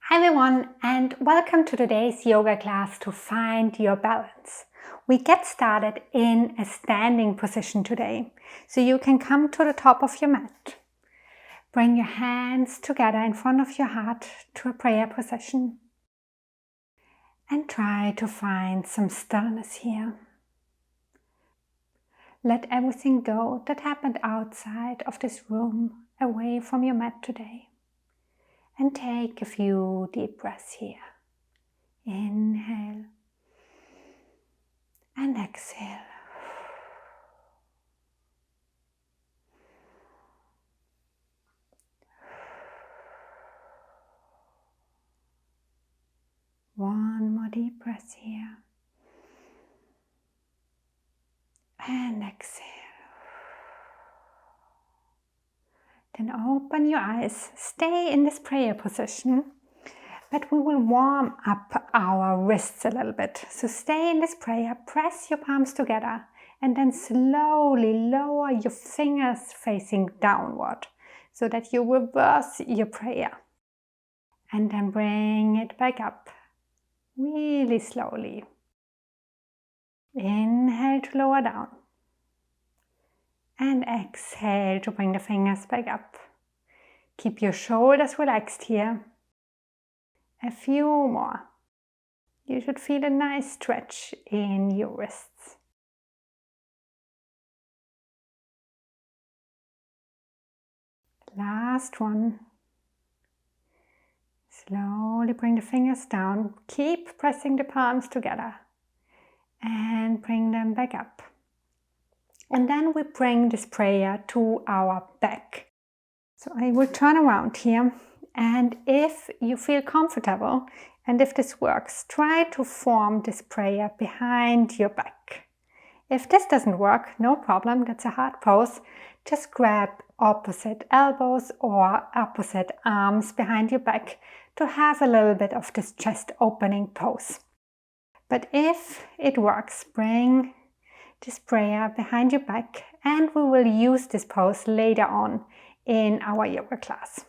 Hi everyone, and welcome to today's yoga class to find your balance. We get started in a standing position today, so you can come to the top of your mat. Bring your hands together in front of your heart to a prayer position and try to find some stillness here. Let everything go that happened outside of this room away from your mat today. And take a few deep breaths here. Inhale and exhale. One more deep breath here. And exhale. Then open your eyes. Stay in this prayer position, but we will warm up our wrists a little bit. So stay in this prayer, press your palms together, and then slowly lower your fingers facing downward so that you reverse your prayer. And then bring it back up, really slowly. Inhale to lower down. And exhale to bring the fingers back up. Keep your shoulders relaxed here. A few more. You should feel a nice stretch in your wrists. Last one. Slowly bring the fingers down. Keep pressing the palms together. And bring them back up. And then we bring this prayer to our back. So I will turn around here, and if you feel comfortable and if this works, try to form this prayer behind your back. If this doesn't work, no problem, that's a hard pose. Just grab opposite elbows or opposite arms behind your back to have a little bit of this chest opening pose. But if it works, bring this prayer behind your back, and we will use this pose later on in our yoga class.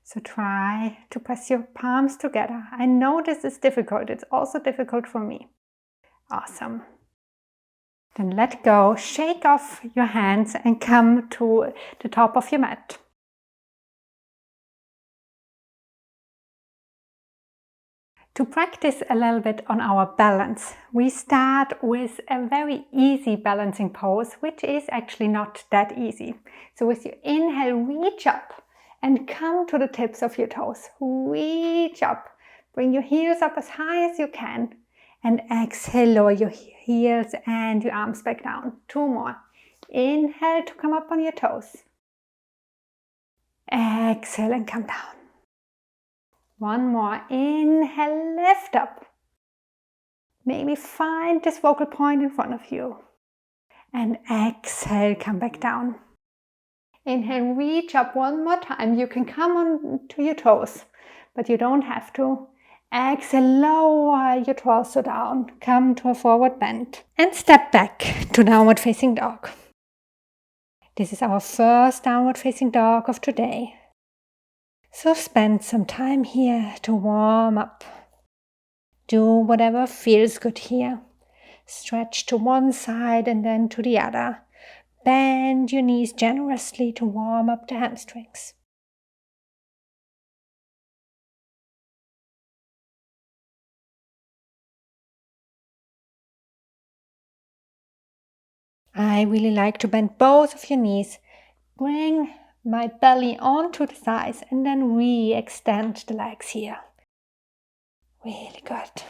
So try to press your palms together. I know this is difficult. It's also difficult for me. Awesome. Then let go, shake off your hands and come to the top of your mat. To practice a little bit on our balance, we start with a very easy balancing pose, which is actually not that easy. So with your inhale, reach up and come to the tips of your toes. Reach up. Bring your heels up as high as you can. And exhale, lower your heels and your arms back down. Two more. Inhale to come up on your toes. Exhale and come down. One more. Inhale, lift up. Maybe find this focal point in front of you. And exhale, come back down. Inhale, reach up one more time. You can come on to your toes, but you don't have to. Exhale, lower your torso down. Come to a forward bend. And step back to downward facing dog. This is our first downward facing dog of today. So spend some time here to warm up. Do whatever feels good here. Stretch to one side and then to the other. Bend your knees generously to warm up the hamstrings. I really like to bend both of your knees. Bring my belly onto the thighs and then re-extend the legs here. Really good.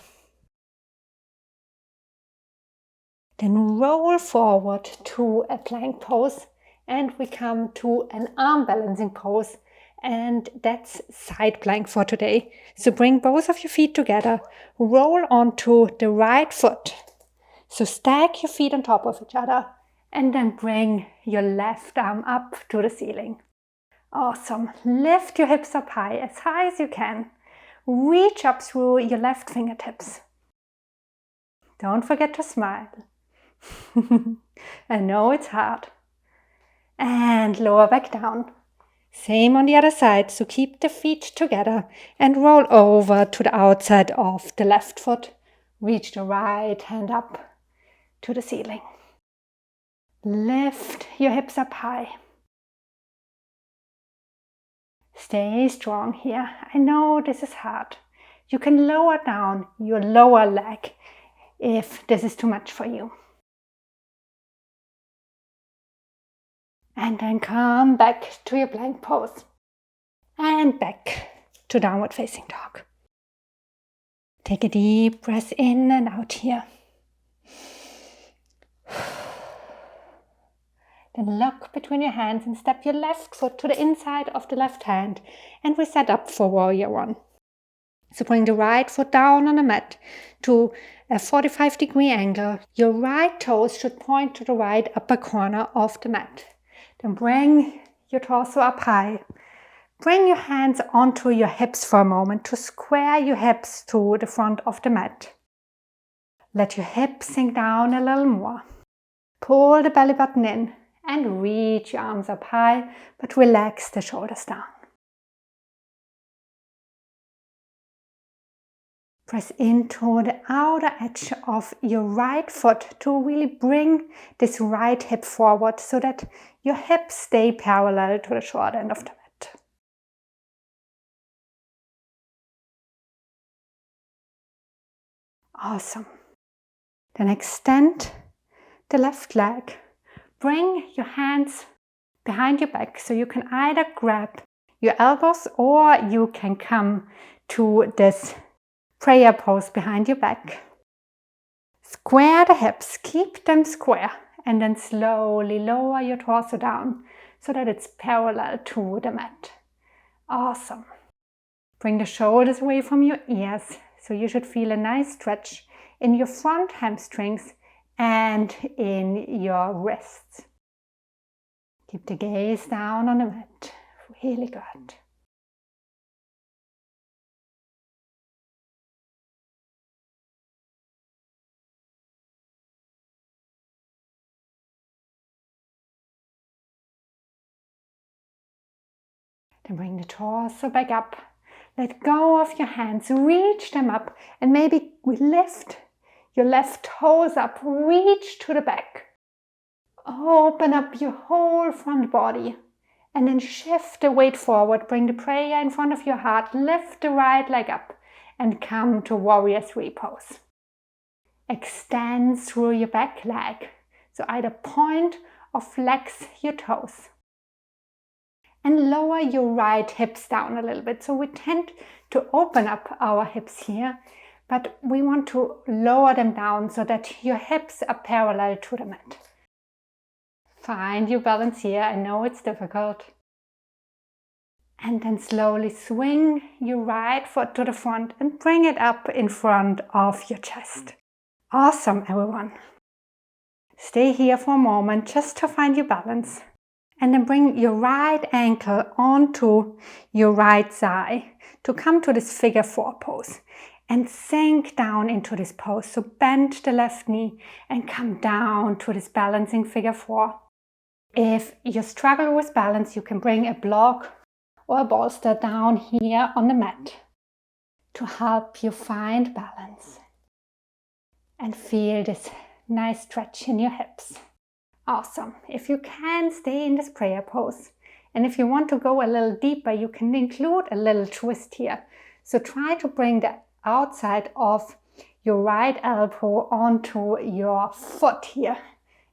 Then roll forward to a plank pose and we come to an arm balancing pose, and that's side plank for today. So bring both of your feet together, roll onto the right foot. So stack your feet on top of each other and then bring your left arm up to the ceiling. Awesome. Lift your hips up high as you can. Reach up through your left fingertips. Don't forget to smile. I know it's hard. And lower back down. Same on the other side, so keep the feet together and roll over to the outside of the left foot. Reach the right hand up to the ceiling. Lift your hips up high. Stay strong here. I know this is hard. You can lower down your lower leg if this is too much for you. And then come back to your plank pose. And back to downward facing dog. Take a deep breath in and out here. Then look between your hands and step your left foot to the inside of the left hand and we set up for warrior one. So bring the right foot down on the mat to a 45-degree angle. Your right toes should point to the right upper corner of the mat. Then bring your torso up high. Bring your hands onto your hips for a moment to square your hips to the front of the mat. Let your hips sink down a little more. Pull the belly button in and reach your arms up high, but relax the shoulders down. Press into the outer edge of your right foot to really bring this right hip forward so that your hips stay parallel to the short end of the mat. Awesome. Then extend the left leg. Bring your hands behind your back so you can either grab your elbows or you can come to this prayer pose behind your back. Square the hips, keep them square, and then slowly lower your torso down so that it's parallel to the mat. Awesome. Bring the shoulders away from your ears, so you should feel a nice stretch in your front hamstrings and in your wrists. Keep the gaze down on the mat. Really good. Then bring the torso back up. Let go of your hands, reach them up and maybe lift your left toes up, reach to the back. Open up your whole front body and then shift the weight forward. Bring the prayer in front of your heart, lift the right leg up and come to warrior three pose. Extend through your back leg, so either point or flex your toes. And lower your right hips down a little bit. So we tend to open up our hips here, but we want to lower them down so that your hips are parallel to the mat. Find your balance here. I know it's difficult. And then slowly swing your right foot to the front and bring it up in front of your chest. Awesome, everyone. Stay here for a moment just to find your balance. And then bring your right ankle onto your right thigh to come to this figure four pose and sink down into this pose. So bend the left knee and come down to this balancing figure four. If you struggle with balance, you can bring a block or a bolster down here on the mat to help you find balance and feel this nice stretch in your hips. Awesome. If you can, stay in this prayer pose. And if you want to go a little deeper, you can include a little twist here. So try to bring the outside of your right elbow onto your foot here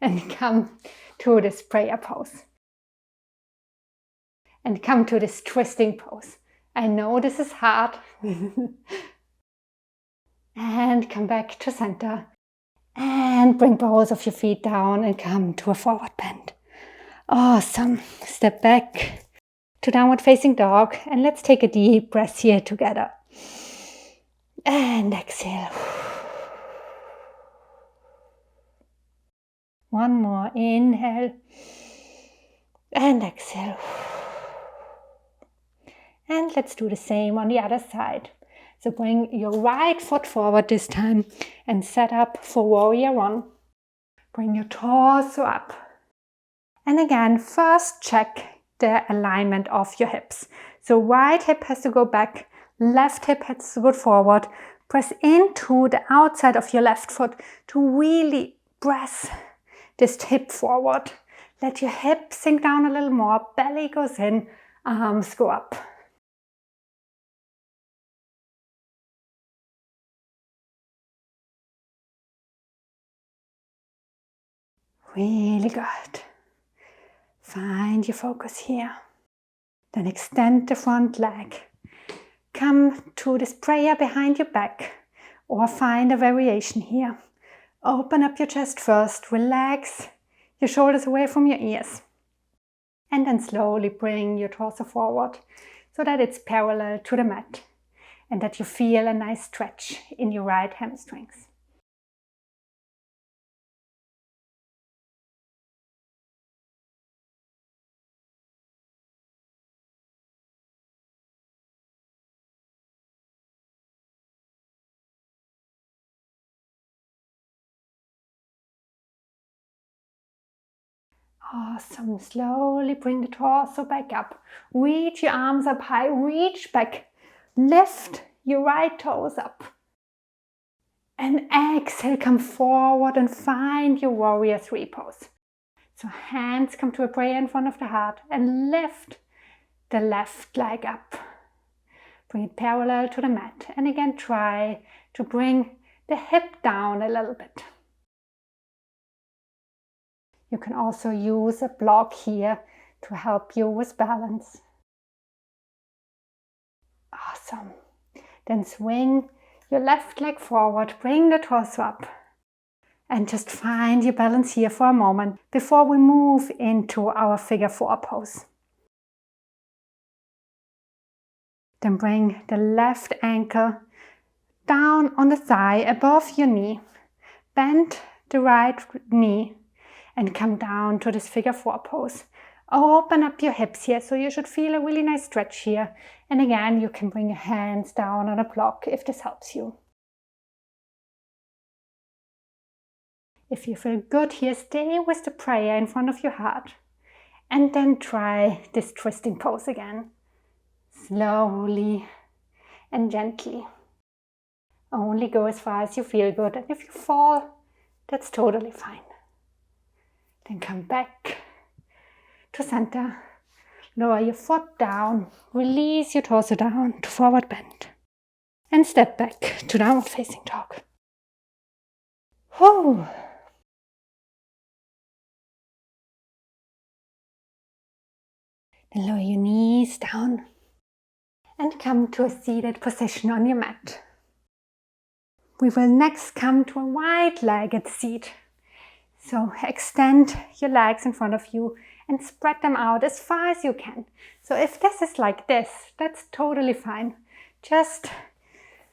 and come to this prayer pose. And come to this twisting pose. I know this is hard. And come back to center. And bring both of your feet down and come to a forward bend. Awesome. Step back to downward facing dog and let's take a deep breath here together. And exhale. One more. Inhale. And exhale. And let's do the same on the other side. So bring your right foot forward this time and set up for warrior one. Bring your torso up. And again, first check the alignment of your hips. So right hip has to go back, left hip has to go forward. Press into the outside of your left foot to really press this hip forward. Let your hip sink down a little more, belly goes in, arms go up. Really good. Find your focus here. Then extend the front leg. Come to this prayer behind your back, or find a variation here. Open up your chest first, relax your shoulders away from your ears. And then slowly bring your torso forward so that it's parallel to the mat and that you feel a nice stretch in your right hamstrings. Awesome. Slowly bring the torso back up. Reach your arms up high. Reach back. Lift your right toes up. And exhale, come forward and find your warrior three pose. So hands come to a prayer in front of the heart and lift the left leg up. Bring it parallel to the mat. And again, try to bring the hip down a little bit. You can also use a block here to help you with balance. Awesome. Then swing your left leg forward, bring the torso up. And just find your balance here for a moment before we move into our figure four pose. Then bring the left ankle down on the thigh above your knee. Bend the right knee and come down to this figure four pose. Open up your hips here, so you should feel a really nice stretch here. And again, you can bring your hands down on a block if this helps you. If you feel good here, stay with the prayer in front of your heart. And then try this twisting pose again. Slowly and gently. Only go as far as you feel good. And if you fall, that's totally fine. Then come back to center. Lower your foot down. Release your torso down to forward bend. And step back to downward facing dog. Whew. Then lower your knees down. And come to a seated position on your mat. We will next come to a wide-legged seat. So extend your legs in front of you and spread them out as far as you can. So if this is like this, that's totally fine. Just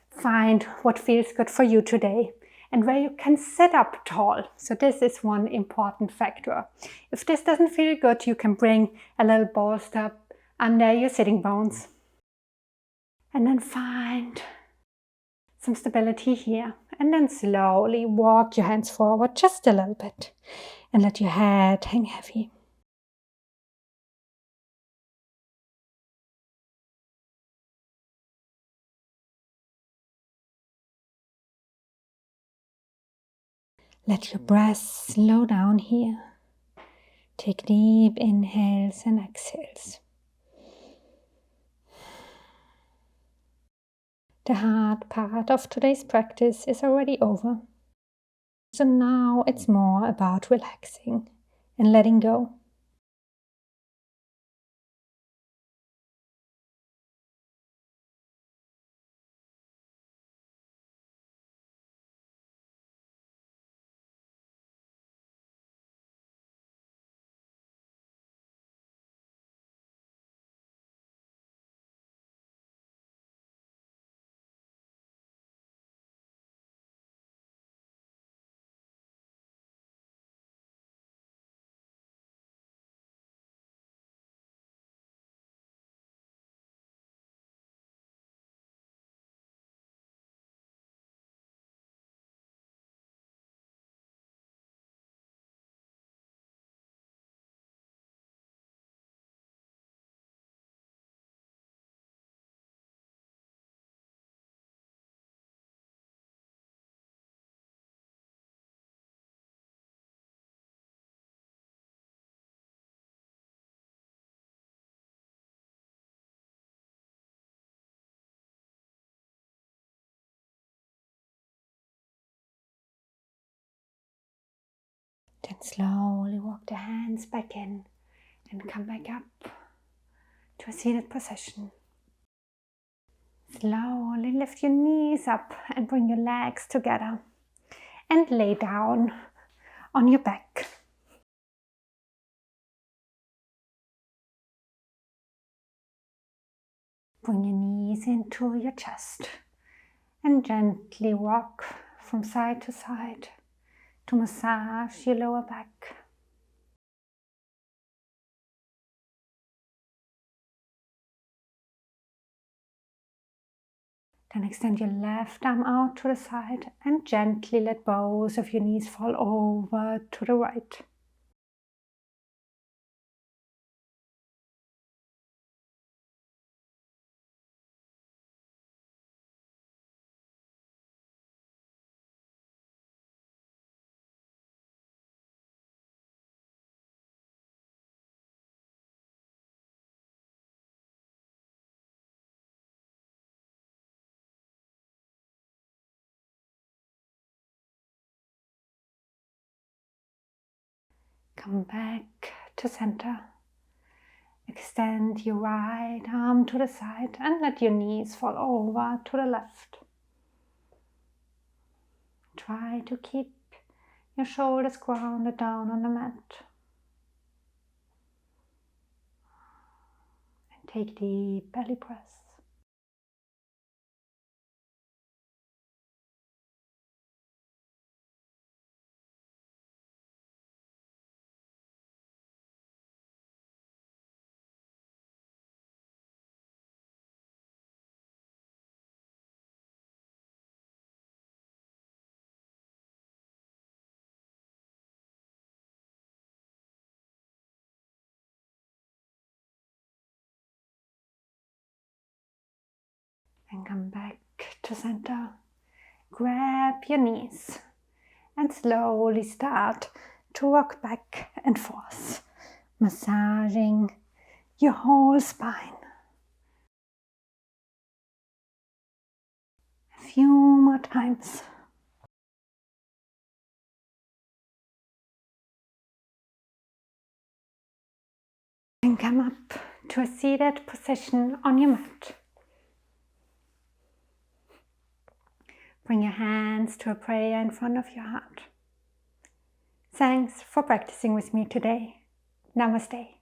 find what feels good for you today and where you can sit up tall. So this is one important factor. If this doesn't feel good, you can bring a little bolster under your sitting bones. And then find some stability here. And then slowly walk your hands forward just a little bit and let your head hang heavy. Let your breath slow down here. Take deep inhales and exhales. The hard part of today's practice is already over. So now it's more about relaxing and letting go. And slowly walk the hands back in and come back up to a seated position. Slowly lift your knees up and bring your legs together and lay down on your back. Bring your knees into your chest and gently walk from side to side to massage your lower back. Then extend your left arm out to the side and gently let both of your knees fall over to the right. Come back to center. Extend your right arm to the side and let your knees fall over to the left. Try to keep your shoulders grounded down on the mat. And take deep belly breaths. And come back to center. Grab your knees and slowly start to rock back and forth, massaging your whole spine. A few more times. And come up to a seated position on your mat. Bring your hands to a prayer in front of your heart. Thanks for practicing with me today. Namaste.